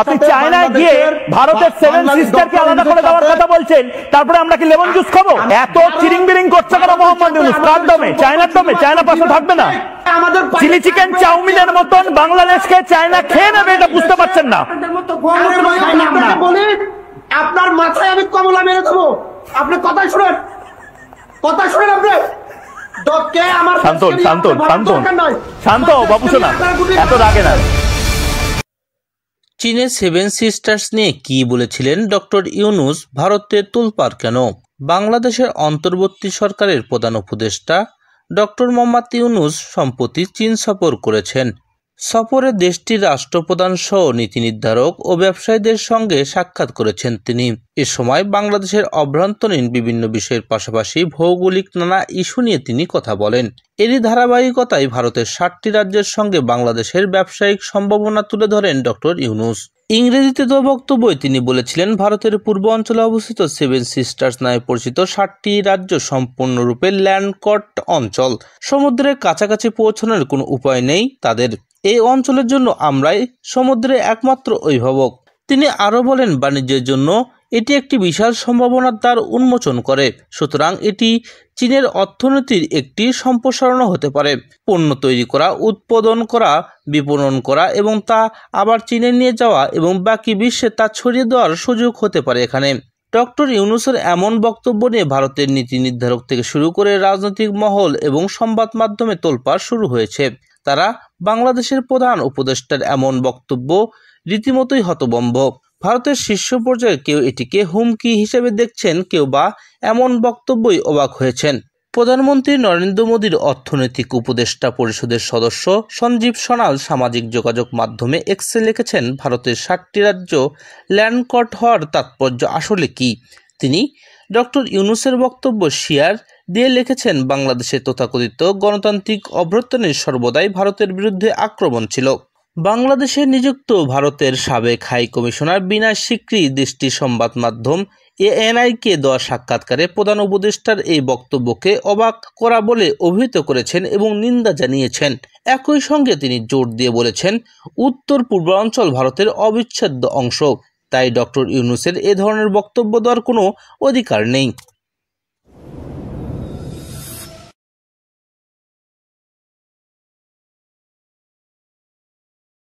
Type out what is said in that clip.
আপনি চায়নায় গিয়ে ভারতের 7 সিস্টারকে আলাদা করে দেওয়ার কথা বলছেন, তারপরে আমরা কি লেমন জুস খাবো? এত চিরিং বিরিং করছে কেন মোহাম্মদ ইউনূস? কার দমে? চায়নার দমে? চায়না পাশে থাকবে না? চিলি চিকেন চাউমিনের মতন বাংলাদেশকে চায়না খেয়ে নেবে, এটা বুঝতে পারছেন না? আপনার মাথায় আমি কমলা মেরে দেবো। আপনি কথা শুনেন, কথা শুনেন। আপনি শান্ত বাবুসোনা, এত রাগে না। চীনের 7 সিস্টার্স নিয়ে কি বলেছিলেন ডক্টর ইউনূস? ভারতের তোলপাড় কেন? বাংলাদেশের অন্তর্বর্তী সরকারের প্রধান উপদেষ্টা ডক্টর মোহাম্মদ ইউনূস সম্প্রতি চীন সফর করেছেন। সফরে দেশটির রাষ্ট্রপ্রধান সহ নীতি নির্ধারক ও ব্যবসায়ীদের সঙ্গে সাক্ষাৎ করেছেন তিনি। এ সময় বাংলাদেশের অভ্যন্তরীণ বিভিন্ন বিষয়ের পাশাপাশি ভৌগোলিক নানা ইস্যু নিয়ে তিনি কথা বলেন। এরই ধারাবাহিকতায় ভারতের 7টি রাজ্যের সঙ্গে বাংলাদেশের ব্যবসায়িক সম্ভাবনা তুলে ধরেন ডক্টর ইউনূস। ইংরেজিতে দেওয়া বক্তব্যে তিনি বলেছিলেন, ভারতের পূর্ব অঞ্চলে অবস্থিত 7 সিস্টার্স নামে পরিচিত 7টি রাজ্য সম্পূর্ণরূপে ল্যান্ডকট অঞ্চল। সমুদ্রের কাছাকাছি পৌঁছানোর কোনো উপায় নেই তাদের। এই অঞ্চলের জন্য আমরাই সমুদ্রের একমাত্র অভিভাবক। তিনি আরও বলেন, বাণিজ্যের জন্য এটি একটি বিশাল সম্ভাবনার দ্বার উন্মোচন করে। সুতরাং এটি চীনের অর্থনীতির একটি সম্প্রসারণও হতে পারে। পণ্য তৈরি করা, উৎপাদন করা, বিপণন করা এবং তা আবার চীনে নিয়ে যাওয়া এবং বাকি বিশ্বে তা ছড়িয়ে দেওয়ার সুযোগ হতে পারে এখানে। ডক্টর ইউনূসের এমন বক্তব্য নিয়ে ভারতের নীতি নির্ধারক থেকে শুরু করে রাজনৈতিক মহল এবং সংবাদ মাধ্যমে তোলপাড় শুরু হয়েছে। তারা বাংলাদেশের প্রধান উপদেষ্টার এমন বক্তব্য রীতিমতোই হতভম্ব। ভারতের শীর্ষ পর্যায়ে কেউ এটিকে হুমকি হিসেবে দেখছেন, কেউ বা এমন বক্তব্যই অবাক হয়েছেন। প্রধানমন্ত্রী নরেন্দ্র মোদীর অর্থনৈতিক উপদেষ্টা পরিষদের সদস্য সঞ্জীব সোনাল সামাজিক যোগাযোগ মাধ্যমে এক্সে লিখেছেন, ভারতের 7টি রাজ্য ল্যান্ডকট হওয়ার তাৎপর্য আসলে কি? তিনি ডক্টর ইউনূসের বক্তব্য শেয়ার দিয়ে লিখেছেন, বাংলাদেশের তথাকথিত গণতান্ত্রিক অভ্যুত্থানের সর্বদাই ভারতের বিরুদ্ধে আক্রমণ ছিল। বাংলাদেশে নিযুক্ত ভারতের সাবেক হাই কমিশনার বিনয় সিকরি দেশটির সংবাদ মাধ্যম এএনআইকে দেওয়া সাক্ষাৎকারে প্রধান উপদেষ্টার এই বক্তব্যকে অবাক করা বলে অভিহিত করেছেন এবং নিন্দা জানিয়েছেন। একই সঙ্গে তিনি জোর দিয়ে বলেছেন, উত্তর পূর্বাঞ্চল ভারতের অবিচ্ছেদ্য অংশ, তাই ডক্টর ইউনূসের এ ধরনের বক্তব্য দেওয়ার কোনো অধিকার নেই।